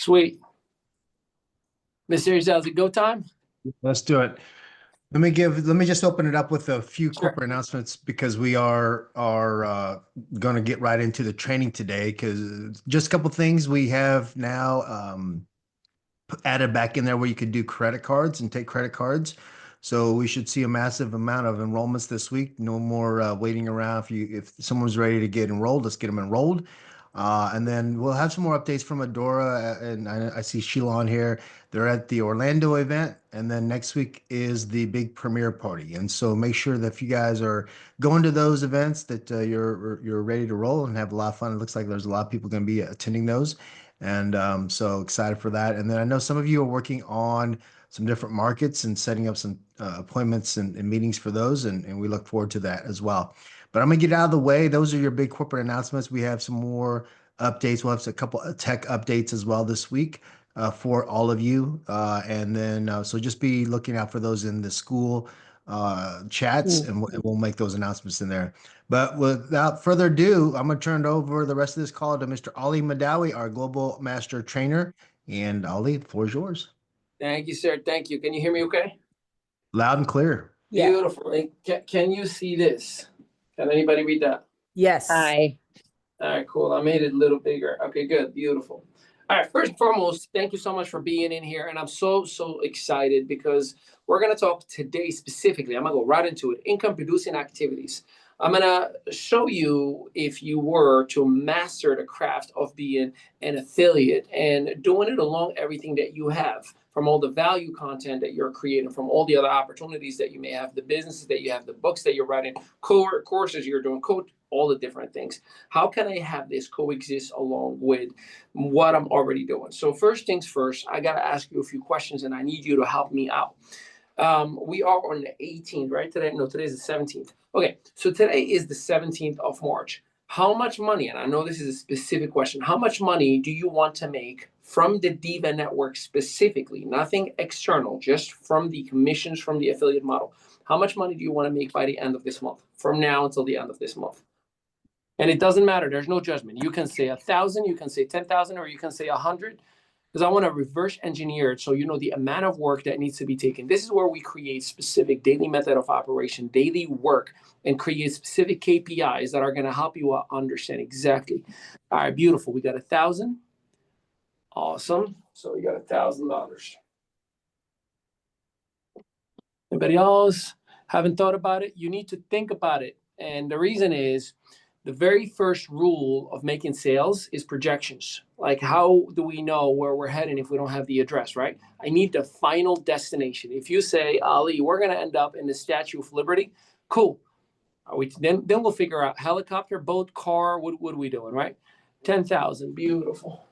Sweet. Mr. Rizal, is it go time? Let's do it. Let me just open it up with a few Sure. corporate announcements because we are going to get right into the training today. Because just a couple things we have now added back in there where you could do credit cards and take credit cards. So we should see a massive amount of enrollments this week. No more waiting around. If someone's ready to get enrolled, let's get them enrolled. And then we'll have some more updates from Adora, and I see Sheila on here. They're at the Orlando event, and then next week is the big premiere party. And so make sure that if you guys are going to those events, that you're ready to roll and have a lot of fun. It looks like there's a lot of people going to be attending those, and so excited for that. And then I know some of you are working on some different markets and setting up some appointments and meetings for those, and we look forward to that as well. But I'm gonna get out of the way. Those are your big corporate announcements. We have some more updates. We'll have a couple of tech updates as well this week for all of you. And then so just be looking out for those in the school chats, and we'll make those announcements in there. But without further ado, I'm gonna turn it over the rest of this call to Mr. Ali Madawi, our Global Master Trainer. And Ali, the floor is yours. Thank you, sir. Thank you. Can you hear me okay? Loud and clear. Yeah. Beautiful. Can you see this? Can anybody read that? Yes. Hi. All right, cool. I made it a little bigger. Okay, good. Beautiful. All right, first and foremost, thank you so much for being in here. And I'm so excited because we're going to talk today specifically. I'm going to go right into it. Income producing activities. I'm going to show you if you were to master the craft of being an affiliate and doing it along everything that you have, from all the value content that you're creating, from all the other opportunities that you may have, the businesses that you have, the books that you're writing, courses you're doing, all the different things. How can I have this coexist along with what I'm already doing? So first things first, I got to ask you a few questions and I need you to help me out. We are on the 18th, right? Today's the 17th. Okay, so today is the 17th of March. How much money, and I know this is a specific question, how much money do you want to make from the DIVA Network specifically? Nothing external, just from the commissions from the affiliate model. How much money do you want to make by the end of this month, from now until the end of this month? And it doesn't matter. There's no judgment. You can say 1,000, you can say 10,000, or you can say 100. Because I want to reverse engineer it so you know the amount of work that needs to be taken. This is where we create specific daily method of operation, daily work, and create specific KPIs that are going to help you understand exactly. All right, beautiful. We got 1,000. Awesome. So we got $1,000. Anybody else haven't thought about it? You need to think about it. And the reason is, the very first rule of making sales is projections. Like, how do we know where we're heading if we don't have the address, right? I need the final destination. If you say, Ali, we're going to end up in the Statue of Liberty, cool. Then we'll figure out helicopter, boat, car, what are we doing, right? 10,000, beautiful.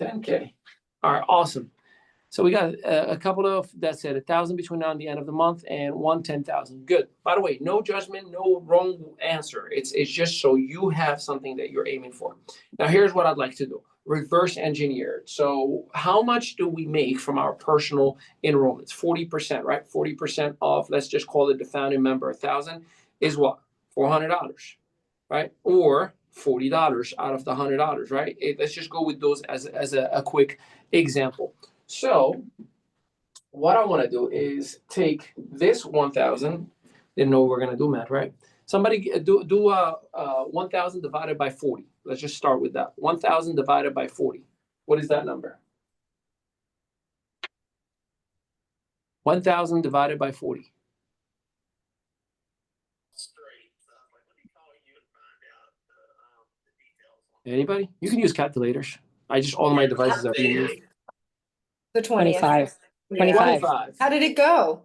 10K. All right, awesome. So we got a couple of, that said 1,000 between now and the end of the month, and 10,000. Good. By the way, no judgment, no wrong answer. It's just so you have something that you're aiming for. Now, here's what I'd like to do. Reverse engineer. So how much do we make from our personal enrollments? 40%, right? 40% off, let's just call it the founding member. 1,000 is what? $400, right? Or $40 out of the $100, right? Let's just go with those as a quick example. So what I want to do is take this 1,000. Didn't know we're going to do math, right? Somebody do 1,000 divided by 40. Let's just start with that. 1,000 divided by 40. What is that number? 1,000 divided by 40. Anybody? You can use calculators. All of my devices are being used. The 25. 25. How did it go?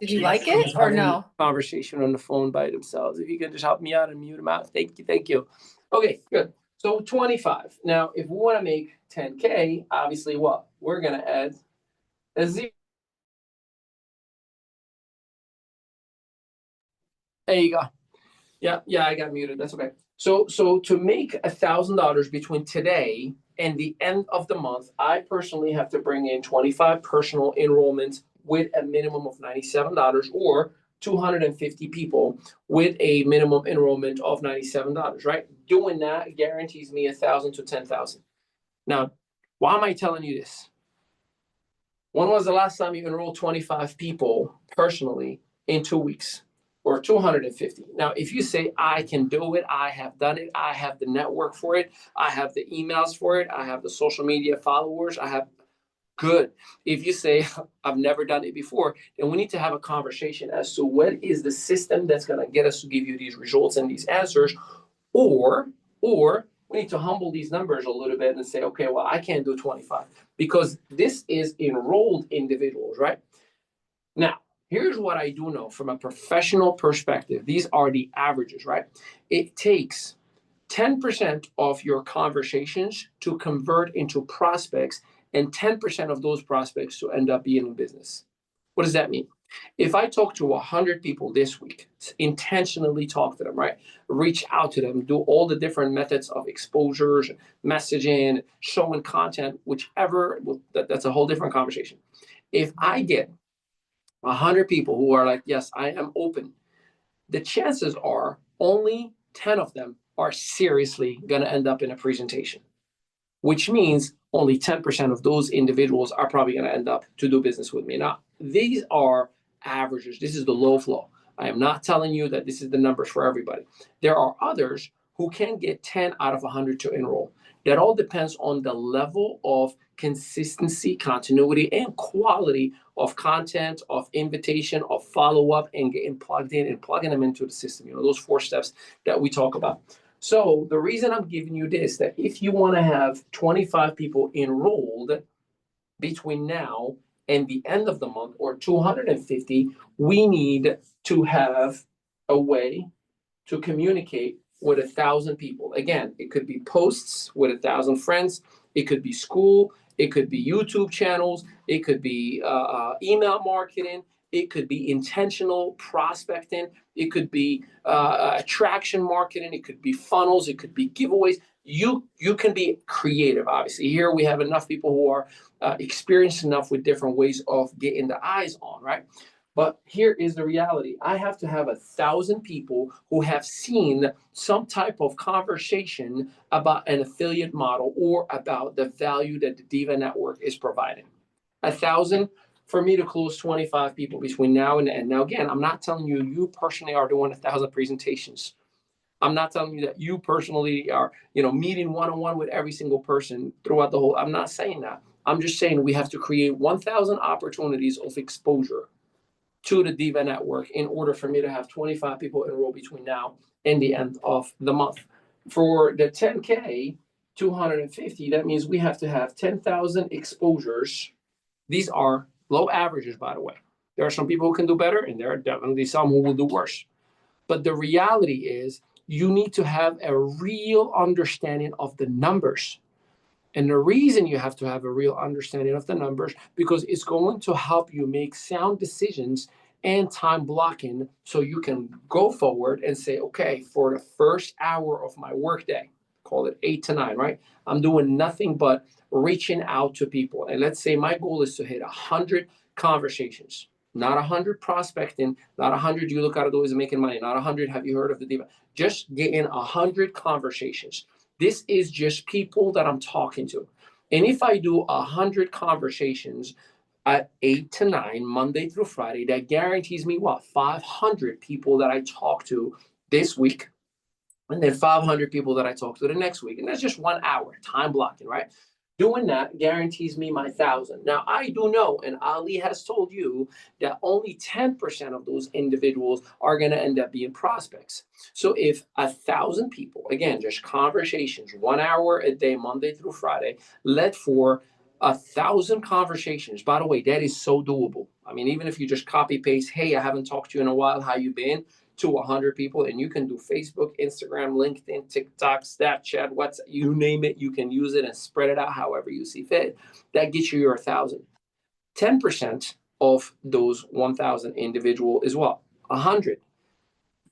Did you like it or no? Conversation on the phone by themselves. If you can just help me out and mute them out. Thank you. Okay, good. So 25. Now, if we want to make 10K, obviously what? We're going to add a 0. There you go. Yeah, I got muted. That's okay. So to make $1,000 between today and the end of the month, I personally have to bring in 25 personal enrollments with a minimum of $97 or 250 people with a minimum enrollment of $97, right? Doing that guarantees me 1,000 to 10,000. Now, why am I telling you this? When was the last time you enrolled 25 people personally in 2 weeks or 250? Now, if you say, I can do it, I have done it, I have the network for it, I have the emails for it, I have the social media followers, I have good. If you say, I've never done it before, then we need to have a conversation as to what is the system that's going to get us to give you these results and these answers, or we need to humble these numbers a little bit and say, okay, well, I can't do 25 because this is enrolled individuals, right? Now, here's what I do know from a professional perspective. These are the averages, right? It takes 10% of your conversations to convert into prospects and 10% of those prospects to end up being in business. What does that mean? If I talk to 100 people this week, intentionally talk to them, right? Reach out to them, do all the different methods of exposures, messaging, showing content, whichever, that's a whole different conversation. If I get 100 people who are like, yes, I am open, the chances are only 10 of them are seriously going to end up in a presentation, which means only 10% of those individuals are probably going to end up to do business with me. Now, these are averages. This is the low flow. I am not telling you that this is the numbers for everybody. There are others who can get 10 out of 100 to enroll. That all depends on the level of consistency, continuity, and quality of content, of invitation, of follow-up, and getting plugged in and plugging them into the system. You know, those 4 steps that we talk about. So the reason I'm giving you this, that if you want to have 25 people enrolled between now and the end of the month, or 250, we need to have a way to communicate with 1,000 people. Again, it could be posts with 1,000 friends. It could be school. It could be YouTube channels. It could be email marketing. It could be intentional prospecting. It could be attraction marketing. It could be funnels. It could be giveaways. You can be creative, obviously. Here we have enough people who are experienced enough with different ways of getting the eyes on, right? But here is the reality. I have to have 1,000 people who have seen some type of conversation about an affiliate model or about the value that the DIVA Network is providing. 1,000 for me to close 25 people between now and the end. Now, again, I'm not telling you, you personally are doing 1,000 presentations. I'm not telling you that you personally are, meeting one-on-one with every single person throughout the whole. I'm not saying that. I'm just saying we have to create 1,000 opportunities of exposure to the DIVA Network in order for me to have 25 people enroll between now and the end of the month. For the 10K, 250, that means we have to have 10,000 exposures. These are low averages, by the way. There are some people who can do better, and there are definitely some who will do worse. But the reality is you need to have a real understanding of the numbers. And the reason you have to have a real understanding of the numbers, because it's going to help you make sound decisions and time blocking so you can go forward and say, okay, for the first hour of my workday, call it 8 to 9, right? I'm doing nothing but reaching out to people. And let's say my goal is to hit 100 conversations, not 100 prospecting, not 100 you look out of the ways of making money, not 100 have you heard of the DIVA, just getting 100 conversations. This is just people that I'm talking to. And if I do 100 conversations at 8 to 9, Monday through Friday, that guarantees me what? 500 people that I talk to this week, and then 500 people that I talk to the next week. And that's just 1 hour, time blocking, right? Doing that guarantees me my 1,000. Now, I do know, and Ali has told you, that only 10% of those individuals are going to end up being prospects. So if 1,000 people, again, just conversations, 1 hour a day, Monday through Friday, led for 1,000 conversations. By the way, that is so doable. I mean, even if you just copy paste, hey, I haven't talked to you in a while, how you been? To 100 people, and you can do Facebook, Instagram, LinkedIn, TikTok, Snapchat, WhatsApp, you name it, you can use it and spread it out however you see fit. That gets you your 1,000. 10% of those 1,000 individual is what? 100.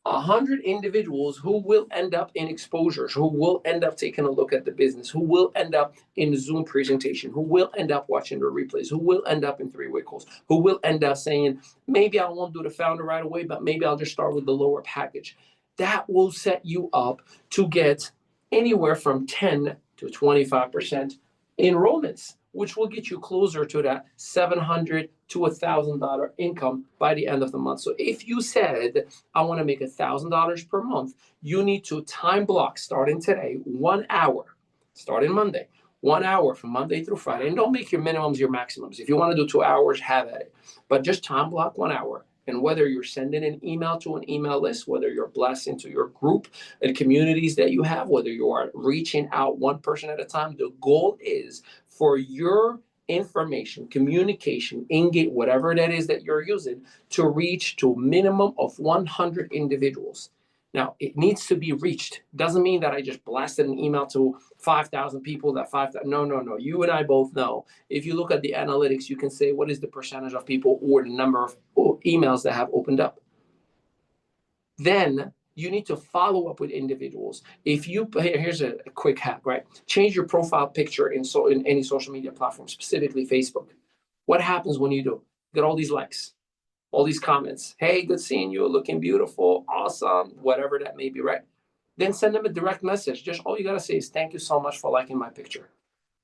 100 individuals who will end up in exposures, who will end up taking a look at the business, who will end up in Zoom presentation, who will end up watching the replays, who will end up in three-way calls, who will end up saying, maybe I won't do the founder right away, but maybe I'll just start with the lower package. That will set you up to get anywhere from 10 to 25% enrollments, which will get you closer to that $700 to $1,000 income by the end of the month. So if you said, I want to make $1,000 per month, you need to time block starting today, 1 hour, starting Monday, 1 hour from Monday through Friday. And don't make your minimums your maximums. If you want to do 2 hours, have at it. But just time block 1 hour. And whether you're sending an email to an email list, whether you're blessed into your group and communities that you have, whether you are reaching out one person at a time, the goal is for your information, communication, engage, whatever that is that you're using, to reach to a minimum of 100 individuals. Now, it needs to be reached. Doesn't mean that I just blasted an email to 5,000 people, that 5,000. No. You and I both know. If you look at the analytics, you can say, what is the percentage of people or the number of emails that have opened up? Then you need to follow up with individuals. If you, here's a quick hack, right? Change your profile picture in any social media platform, specifically Facebook. What happens when you do? Get all these likes, all these comments. Hey, good seeing you, looking beautiful, awesome, whatever that may be, right? Then send them a direct message. Just all you gotta say is, thank you so much for liking my picture.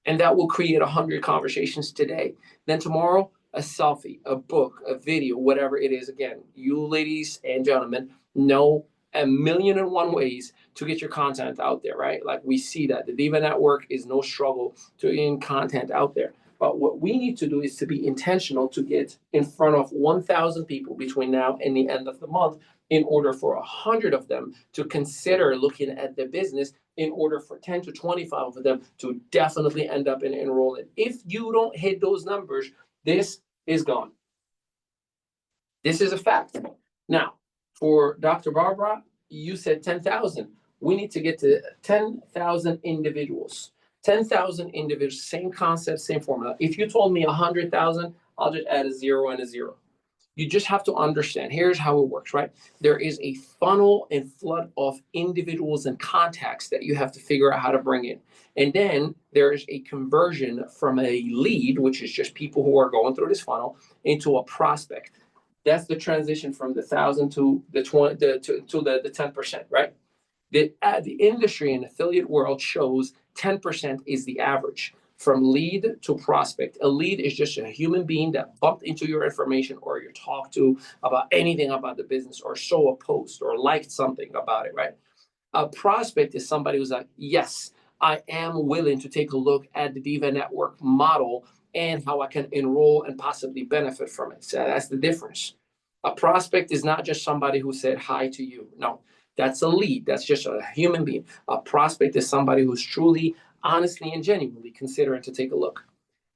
And that will create 100 conversations today. Then tomorrow, a selfie, a book, a video, whatever it is. Again, you ladies and gentlemen know 1,000,001 ways to get your content out there, right? Like we see that the DIVA Network is no struggle to getting content out there. But what we need to do is to be intentional to get in front of 1,000 people between now and the end of the month in order for 100 of them to consider looking at the business, in order for 10 to 25 of them to definitely end up in enrollment. If you don't hit those numbers, this is gone. This is a fact. Now, for Dr. Barbara, you said 10,000. We need to get to 10,000 individuals. 10,000 individuals, same concept, same formula. If you told me 100,000, I'll just add a 0 and a 0. You just have to understand, here's how it works, right? There is a funnel and flood of individuals and contacts that you have to figure out how to bring in. And then there is a conversion from a lead, which is just people who are going through this funnel, into a prospect. That's the transition from the 1,000 to the 20 to the 10%, right? The industry and affiliate world shows 10% is the average from lead to prospect. A lead is just a human being that bumped into your information or you talked to about anything about the business or saw a post or liked something about it, right? A prospect is somebody who's like, yes, I am willing to take a look at the DIVA Network model and how I can enroll and possibly benefit from it. So that's the difference. A prospect is not just somebody who said hi to you. No, that's a lead. That's just a human being. A prospect is somebody who's truly, honestly, and genuinely considering to take a look.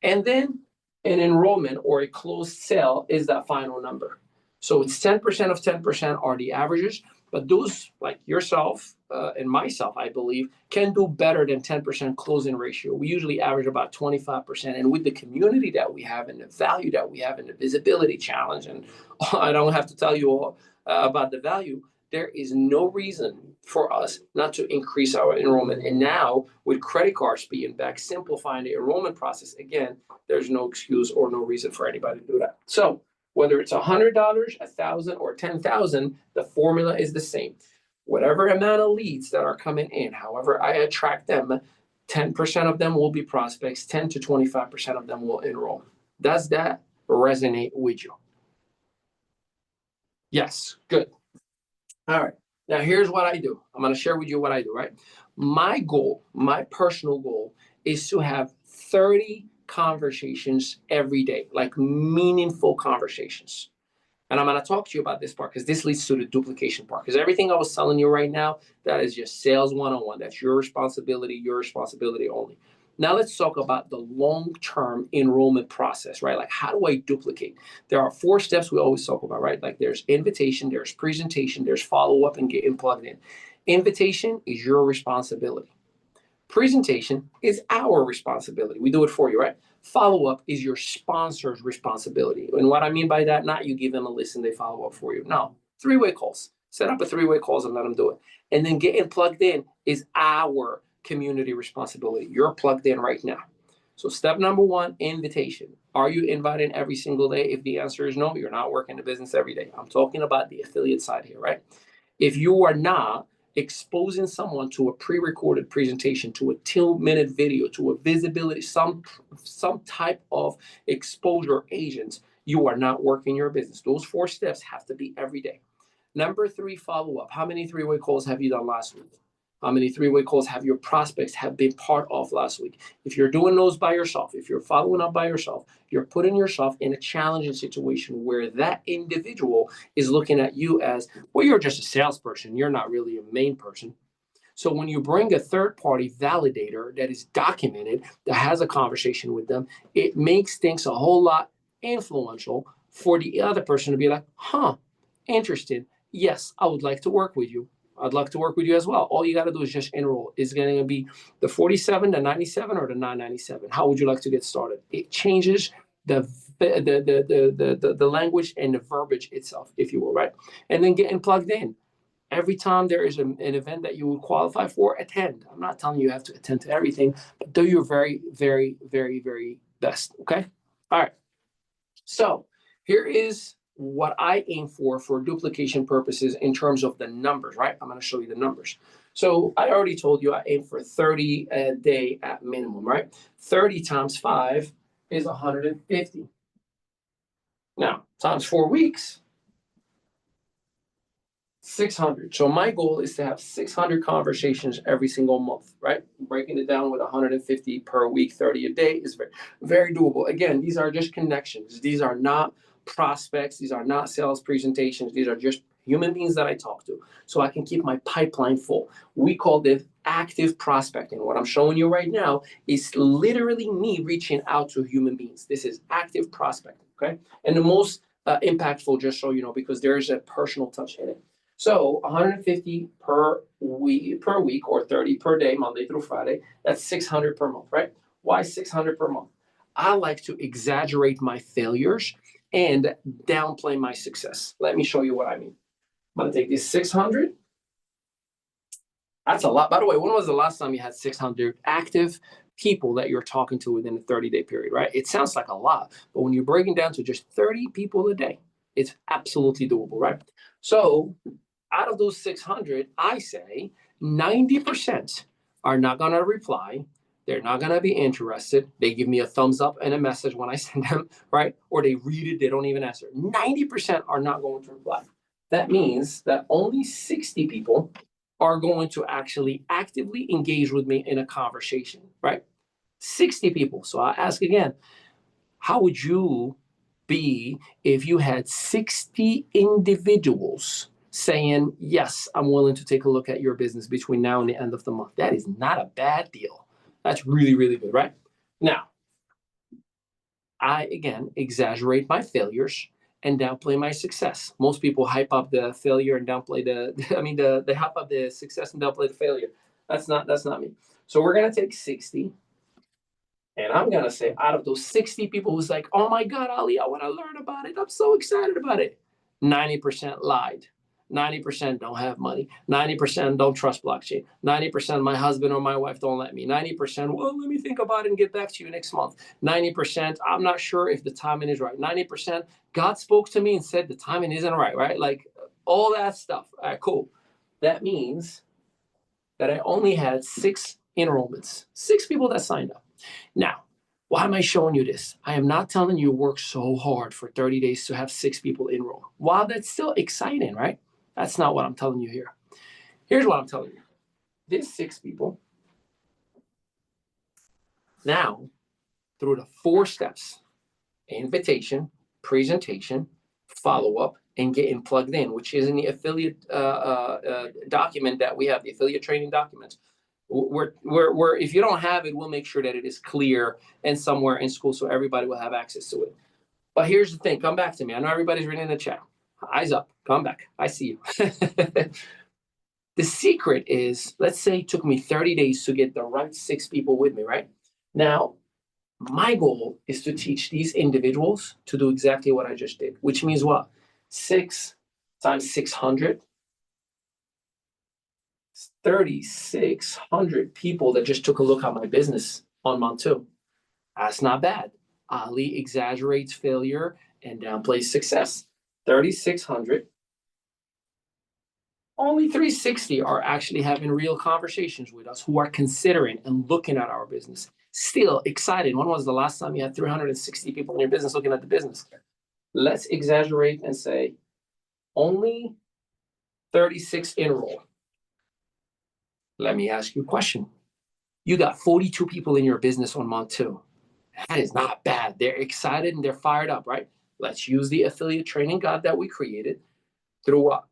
And then an enrollment or a closed sale is that final number. So it's 10% of 10% are the averages, but those like yourself and myself, I believe, can do better than 10% closing ratio. We usually average about 25%. And with the community that we have and the value that we have and the visibility challenge, and I don't have to tell you all about the value, there is no reason for us not to increase our enrollment. And now with credit cards being back, simplifying the enrollment process, again, there's no excuse or no reason for anybody to do that. So whether it's $100, $1,000, or $10,000, the formula is the same. Whatever amount of leads that are coming in, however I attract them, 10% of them will be prospects, 10 to 25% of them will enroll. Does that resonate with you? Yes, good. All right. Now, here's what I do. I'm going to share with you what I do, right? My goal, my personal goal, is to have 30 conversations every day, like meaningful conversations. And I'm going to talk to you about this part because this leads to the duplication part. Because everything I was telling you right now, that is just sales 101. That's your responsibility only. Now let's talk about the long-term enrollment process, right? Like, how do I duplicate? There are 4 steps we always talk about, right? Like there's invitation, there's presentation, there's follow-up and getting plugged in. Invitation is your responsibility. Presentation is our responsibility. We do it for you, right? Follow-up is your sponsor's responsibility. And what I mean by that, not you give them a list and they follow up for you. No, 3-way calls. Set up a 3-way calls and let them do it. And then getting plugged in is our community responsibility. You're plugged in right now. So step number 1, invitation. Are you inviting every single day? If the answer is no, you're not working the business every day. I'm talking about the affiliate side here, right? If you are not exposing someone to a pre-recorded presentation, to a 2-minute video, to a visibility, some type of exposure agents, you are not working your business. Those 4 steps have to be every day. Number 3, follow up. How many 3-way calls have you done last week? How many 3-way calls have your prospects have been part of last week? If you're doing those by yourself, if you're following up by yourself, you're putting yourself in a challenging situation where that individual is looking at you as, well, you're just a salesperson. You're not really a main person. So when you bring a third-party validator that is documented, that has a conversation with them, it makes things a whole lot influential for the other person to be like, huh, interested. Yes, I would like to work with you. I'd like to work with you as well. All you got to do is just enroll. Is going to be the 47, the 97, or the 997? How would you like to get started? It changes the language and the verbiage itself, if you will, right? And then getting plugged in. Every time there is an event that you would qualify for, attend. I'm not telling you you have to attend to everything, but do your very, very, very, very best, okay? All right. So here is what I aim for duplication purposes in terms of the numbers, right? I'm going to show you the numbers. So I already told you I aim for 30 a day at minimum, right? 30 times 5 is 150. Now, times 4 weeks, 600. So my goal is to have 600 conversations every single month, right? Breaking it down with 150 per week, 30 a day is very, very doable. Again, these are just connections. These are not prospects. These are not sales presentations. These are just human beings that I talk to so I can keep my pipeline full. We call this active prospecting. What I'm showing you right now is literally me reaching out to human beings. This is active prospecting, okay? And the most impactful, just so you know, because there is a personal touch in it. So 150 per week or 30 per day, Monday through Friday. That's 600 per month, right? Why 600 per month? I like to exaggerate my failures and downplay my success. Let me show you what I mean. I'm going to take this 600. That's a lot. By the way, when was the last time you had 600 active people that you're talking to within a 30-day period, right? It sounds like a lot, but when you're breaking down to just 30 people a day, it's absolutely doable, right? So out of those 600, I say 90% are not going to reply. They're not going to be interested. They give me a thumbs up and a message when I send them, right? Or they read it. They don't even answer. 90% are not going to reply. That means that only 60 people are going to actually actively engage with me in a conversation, right? 60 people. So I ask again, how would you be if you had 60 individuals saying, yes, I'm willing to take a look at your business between now and the end of the month? That is not a bad deal. That's really, really good, right? Now, I, again, exaggerate my failures and downplay my success. Most people hype up the failure and downplay they hype up the success and downplay the failure. That's not me. So we're going to take 60. And I'm going to say out of those 60 people who's like, oh my God, Ali, I want to learn about it. I'm so excited about it. 90% lied. 90% don't have money. 90% don't trust blockchain. 90% my husband or my wife don't let me. 90%, well, let me think about it and get back to you next month. 90%, I'm not sure if the timing is right. 90%, God spoke to me and said the timing isn't right, right? Like all that stuff. All right, cool. That means that I only had 6 enrollments, 6 people that signed up. Now, why am I showing you this? I am not telling you work so hard for 30 days to have 6 people enroll. While that's still exciting, right? That's not what I'm telling you here. Here's what I'm telling you. These 6 people, now, through the 4 steps, invitation, presentation, follow-up, and getting plugged in, which is in the affiliate document that we have, the affiliate training documents. We're if you don't have it, we'll make sure that it is clear and somewhere in school so everybody will have access to it. But here's the thing. Come back to me. I know everybody's reading in the chat. Eyes up. Come back. I see you. The secret is, let's say it took me 30 days to get the right 6 people with me, right? Now, my goal is to teach these individuals to do exactly what I just did, which means what? 6 times 600 3,600 people that just took a look at my business on month 2. That's not bad. Ali exaggerates failure and downplays success. 3,600. Only 360 are actually having real conversations with us, who are considering and looking at our business. Still excited. When was the last time you had 360 people in your business looking at the business? Let's exaggerate and say only 36 enroll. Let me ask you a question. You got 42 people in your business on month 2. That is not bad. They're excited and they're fired up, right? Let's use the affiliate training guide that we created through what?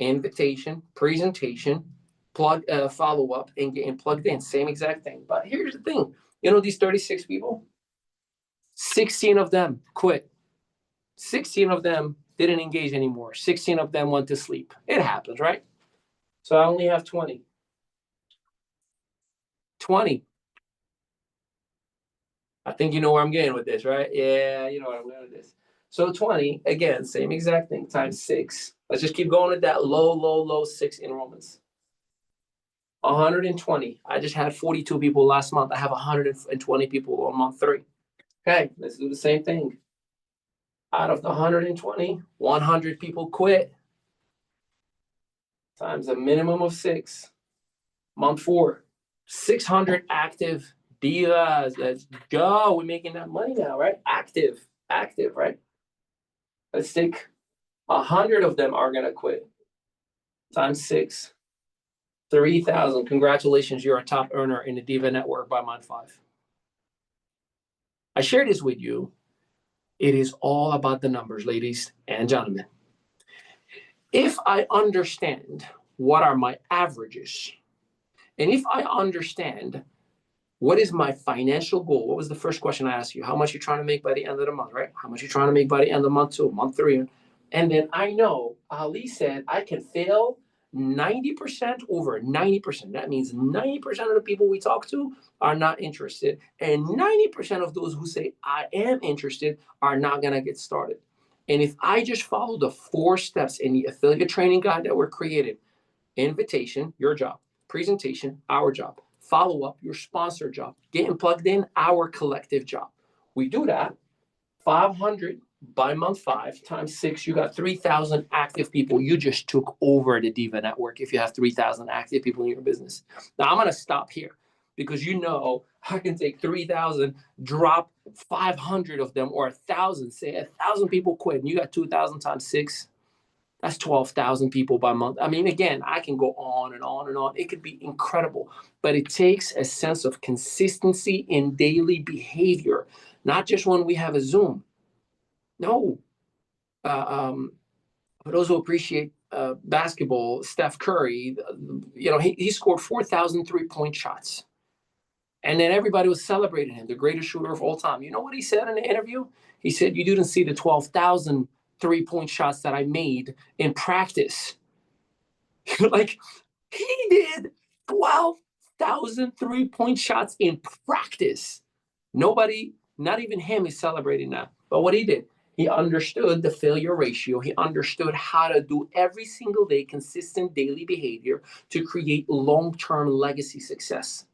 Invitation, presentation, follow-up, and getting plugged in. Same exact thing. But here's the thing. You know, these 36 people, 16 of them quit. 16 of them didn't engage anymore. 16 of them went to sleep. It happens, right? So I only have 20. 20. I think you know where I'm getting with this, right? Yeah, you know where I'm going with this. So 20, again, same exact thing, times 6. Let's just keep going with that low 6 enrollments. 120. I just had 42 people last month. I have 120 people on month 3. Okay, let's do the same thing. Out of the 120, 100 people quit. Times a minimum of 6. Month 4, 600 active divas. Let's go. We're making that money now, right? Active, right? Let's take 100 of them are going to quit. Times 6, 3,000. Congratulations, you're a top earner in the DIVA Network by month 5. I share this with you. It is all about the numbers, ladies and gentlemen. If I understand what are my averages, and if I understand what is my financial goal, what was the first question I asked you? How much you trying to make by the end of the month, right? How much you trying to make by the end of month 2, month 3? And then I know Ali said I can fail 90% over 90%. That means 90% of the people we talk to are not interested. And 90% of those who say I am interested are not going to get started. And if I just follow the 4 steps in the affiliate training guide that we're created, invitation, your job, presentation, our job, follow-up, your sponsor job, getting plugged in, our collective job. We do that, 500 by month 5 times 6, you got 3,000 active people. You just took over the DIVA Network if you have 3,000 active people in your business. Now, I'm going to stop here because you know I can take 3,000, drop 500 of them, or 1,000, say 1,000 people quit, and you got 2,000 times 6. That's 12,000 people by month. I mean, again, I can go on and on and on. It could be incredible, but it takes a sense of consistency in daily behavior, not just when we have a Zoom. No. For those who appreciate basketball, Steph Curry, you know, he scored 4,000 3-point shots. And then everybody was celebrating him, the greatest shooter of all time. You know what he said in the interview? He said, you didn't see the 12,000 3-point shots that I made in practice. Like, he did 12,000 3-point shots in practice. Nobody, not even him, is celebrating that. But what he did, he understood the failure ratio. He understood how to do every single day consistent daily behavior to create long-term legacy success.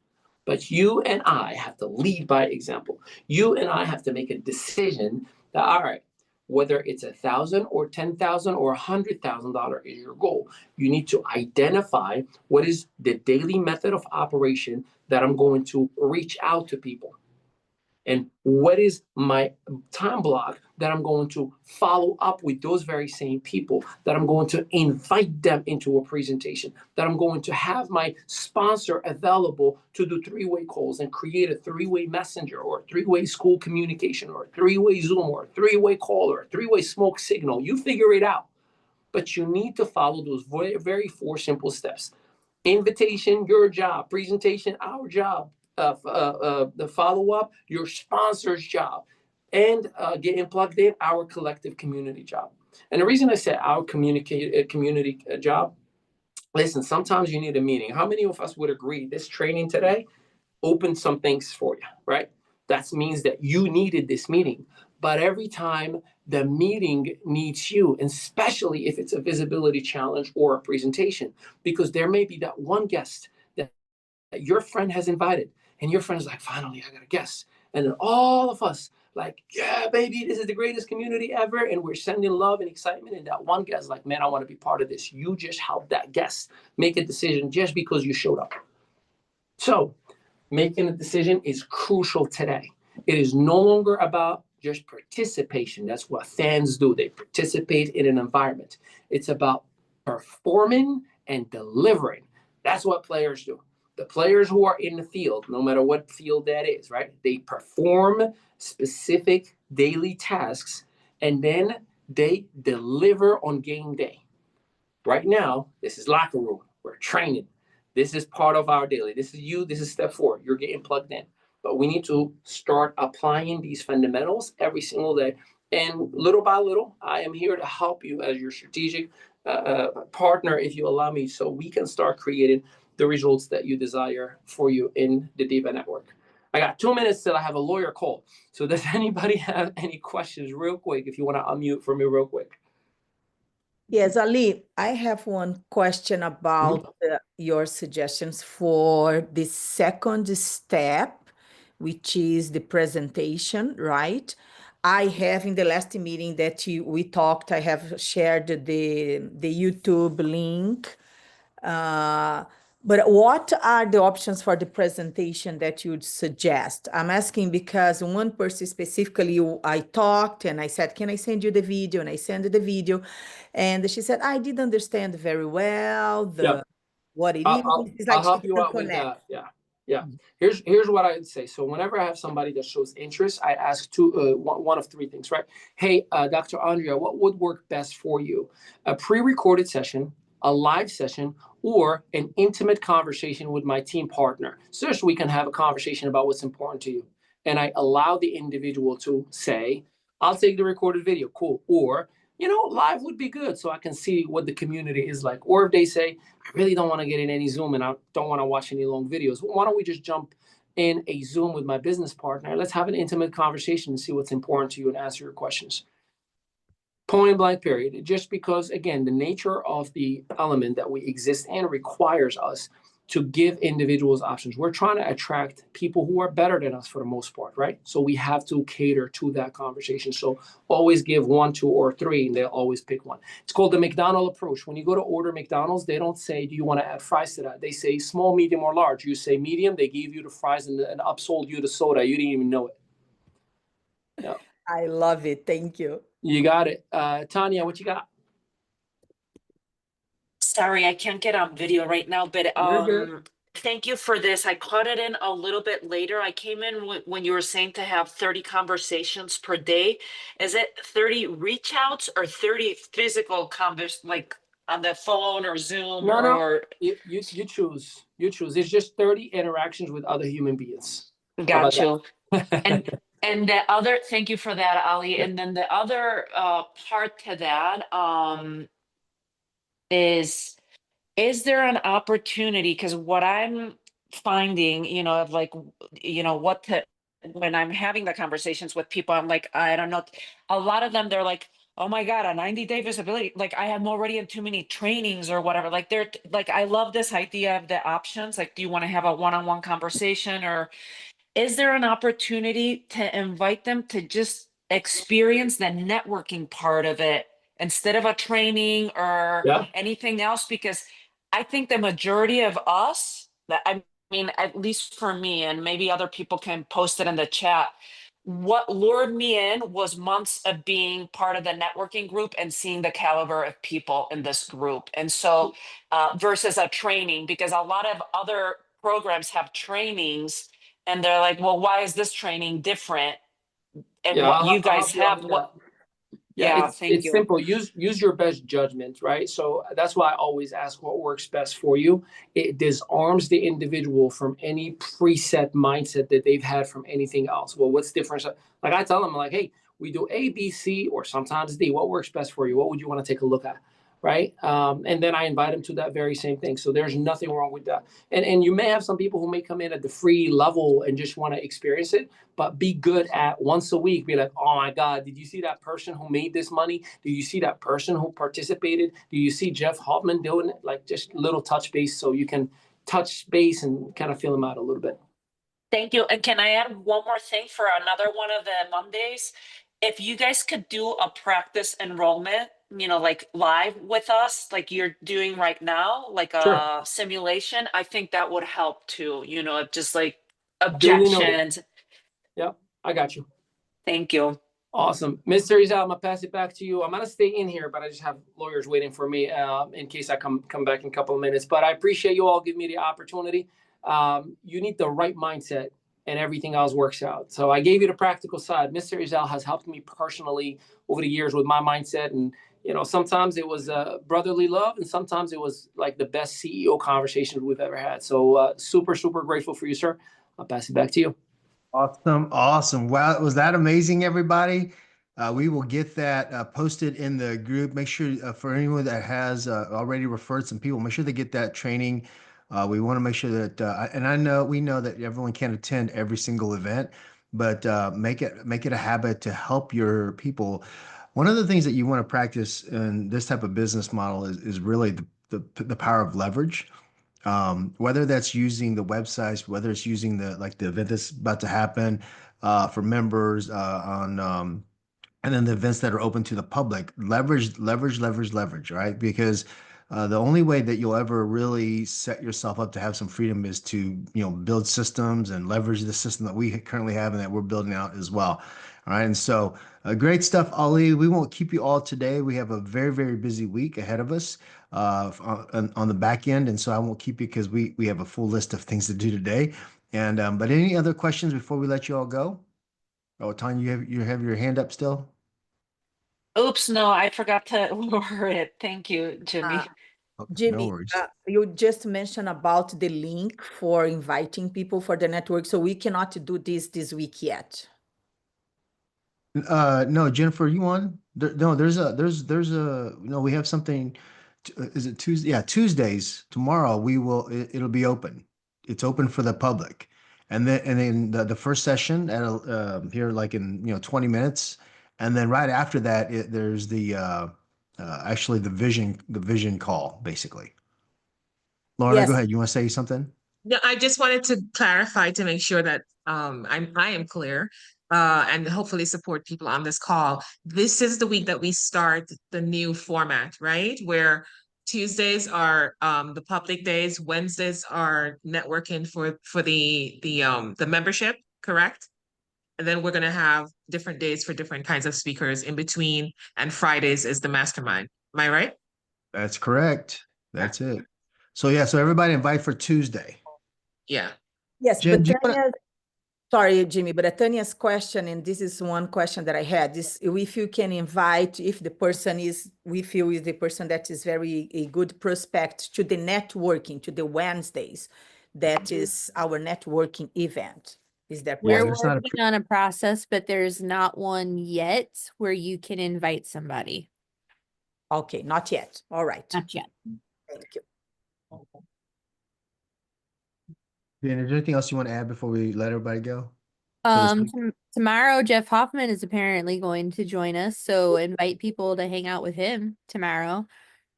But you and I have to lead by example. You and I have to make a decision that, all right, whether it's $1,000 or $10,000 or $100,000 is your goal, you need to identify what is the daily method of operation that I'm going to reach out to people. And what is my time block that I'm going to follow up with those very same people, that I'm going to invite them into a presentation, that I'm going to have my sponsor available to do 3-way calls and create a 3-way messenger or a 3-way school communication or a 3-way Zoom or a 3-way call or a 3-way smoke signal. You figure it out. But you need to follow those very 4 simple steps. Invitation, your job. Presentation, our job. The follow-up, your sponsor's job. And getting plugged in, our collective community job. And the reason I said our community job, listen, sometimes you need a meeting. How many of us would agree this training today opened some things for you, right? That means that you needed this meeting. But every time the meeting needs you, and especially if it's a visibility challenge or a presentation, because there may be that one guest that your friend has invited, and your friend is like, finally, I got a guest. And then all of us, like, yeah, baby, this is the greatest community ever. And we're sending love and excitement. And that one guest is like, man, I want to be part of this. You just helped that guest make a decision just because you showed up. So making a decision is crucial today. It is no longer about just participation. That's what fans do. They participate in an environment. It's about performing and delivering. That's what players do. The players who are in the field, no matter what field that is, right? They perform specific daily tasks and then they deliver on game day. Right now, this is locker room. We're training. This is part of our daily. This is you. This is step 4. You're getting plugged in. But we need to start applying these fundamentals every single day. And little by little, I am here to help you as your strategic partner, if you allow me, so we can start creating the results that you desire for you in the DIVA Network. I got 2 minutes till I have a lawyer call. So does anybody have any questions real quick, if you want to unmute for me real quick? Yes, Ali, I have one question about your suggestions for the second step, which is the presentation, right? I have in the last meeting that we talked, I have shared the YouTube link. But what are the options for the presentation that you'd suggest? I'm asking because one person specifically, I talked and I said, can I send you the video? And I sent the video. And she said, I didn't understand very well what it is. It's like I'll help you out with that. Yeah. Here's what I'd say. So whenever I have somebody that shows interest, I ask one of 3 things, right? Hey, Dr. Andrea, what would work best for you? A pre-recorded session, a live session, or an intimate conversation with my team partner, so we can have a conversation about what's important to you. And I allow the individual to say, I'll take the recorded video, cool. Or, live would be good so I can see what the community is like. Or if they say, I really don't want to get in any Zoom and I don't want to watch any long videos, why don't we just jump in a Zoom with my business partner? Let's have an intimate conversation and see what's important to you and answer your questions. Point blank period. Just because, again, the nature of the element that we exist in requires us to give individuals options. We're trying to attract people who are better than us for the most part, right? So we have to cater to that conversation. So always give 1, 2, or 3, and they'll always pick one. It's called the McDonald's approach. When you go to order McDonald's, they don't say, do you want to add fries to that? They say small, medium, or large. You say medium, they give you the fries and upsold you the soda. You didn't even know it. Yeah. I love it. Thank you. You got it. Tanya, what you got? Sorry, I can't get on video right now, but thank you for this. I caught it in a little bit later. I came in when you were saying to have 30 conversations per day. Is it 30 reach outs or 30 physical like on the phone or Zoom? No. You choose. You choose. It's just 30 interactions with other human beings. Got you. And the other, thank you for that, Ali. And then the other part to that is there an opportunity? Because what I'm finding, of like, when I'm having the conversations with people, I'm like, I don't know. A lot of them, they're like, oh my God, a 90-day visibility. Like I am already in too many trainings or whatever. Like they're like, I love this idea of the options. Like, do you want to have a one-on-one conversation, or is there an opportunity to invite them to just experience the networking part of it instead of a training or anything else? Because I think the majority of us, I mean, at least for me, and maybe other people can post it in the chat, what lured me in was months of being part of the networking group and seeing the caliber of people in this group. And so versus a training, because a lot of other programs have trainings and they're like, well, why is this training different? And what you guys have, it's simple. Use your best judgment, right? So that's why I always ask what works best for you. It disarms the individual from any preset mindset that they've had from anything else. Well, what's different? Like I tell them, like, hey, we do A, B, C, or sometimes D. What works best for you? What would you want to take a look at? right? And then I invite them to that very same thing. So there's nothing wrong with that. And you may have some people who may come in at the free level and just want to experience it, but be good at once a week, be like, oh my God, did you see that person who made this money? Do you see that person who participated? Do you see Jeff Hoffman doing it? Like just little touch base so you can touch base and kind of feel them out a little bit. Thank you. And can I add one more thing for another one of the Mondays? If you guys could do a practice enrollment, like live with us, like you're doing right now, like Sure. a simulation, I think that would help too, just like Duly noted. objections. Yep, I got you. Thank you. Awesome. Mr. Izal, I'm gonna pass it back to you. I'm gonna stay in here, but I just have lawyers waiting for me in case I come back in a couple of minutes. But I appreciate you all giving me the opportunity. You need the right mindset and everything else works out. So I gave you the practical side. Mr. Izal has helped me personally over the years with my mindset. And, sometimes it was brotherly love and sometimes it was like the best CEO conversations we've ever had. So super, super grateful for you, sir. I'll pass it back to you. Awesome. Awesome. Wow. Was that amazing, everybody? We will get that posted in the group. Make sure for anyone that has already referred some people, make sure they get that training. We want to make sure that, and we know that everyone can't attend every single event, but make it a habit to help your people. One of the things that you want to practice in this type of business model is really the power of leverage. Whether that's using the websites, whether it's using the event that's about to happen for members and then the events that are open to the public, leverage, right? Because the only way that you'll ever really set yourself up to have some freedom is to, build systems and leverage the system that we currently have and that we're building out as well. All right. And so great stuff, Ali. We won't keep you all today. We have a very, very busy week ahead of us on the back end. And so I won't keep you because we have a full list of things to do today. And but any other questions before we let you all go? Oh, Tanya, you have your hand up still? Oops, no, I forgot to lower it. Thank you, Jimmy. Okay, no Jimmy, worries. you just mentioned about the link for inviting people for the network, so we cannot do this week yet. No, Jennifer, you on? No, there's we have something. Is it Tuesday? Yeah, Tuesdays. Tomorrow it'll be open. It's open for the public. And then the first session at here like in 20 minutes. And then right after that, there's actually the vision call, basically. Lorna, Yes. go ahead. You want to say something? No, I just wanted to clarify to make sure that I am clear and hopefully support people on this call. This is the week that we start the new format, right? Where Tuesdays are the public days, Wednesdays are networking for the membership, correct? And then we're gonna have different days for different kinds of speakers in between, and Fridays is the mastermind. Am I right? That's correct. That's it. So yeah, so everybody invite for Tuesday. Yeah. Yes, Jen, but do you wanna- Tanya's, sorry, Jimmy, but Tanya's question, and this is one question that I had, is if you can invite, if the person is with you, is the person that is a good prospect to the networking, to the Wednesdays, that is our networking event. Is that Yeah, We're there's not a working on a process, but there's not one yet where you can invite somebody. Okay, not yet. All right. Not yet. Thank you. Jen, is there anything else you want to add before we let everybody go? this week? Tomorrow Jeff Hoffman is apparently going to join us, so invite people to hang out with him tomorrow.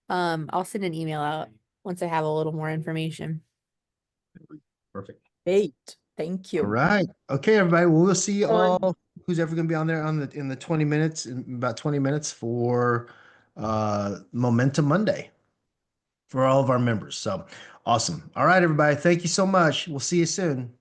I'll send an email out once I have a little more information. Perfect. Great. Thank you. All right. Okay, everybody. Well, we'll see you Fun. all. Who's ever going to be on there in the 20 minutes, in about 20 minutes for Momentum Monday for all of our members. So awesome. All right, everybody. Thank you so much. We'll see you soon.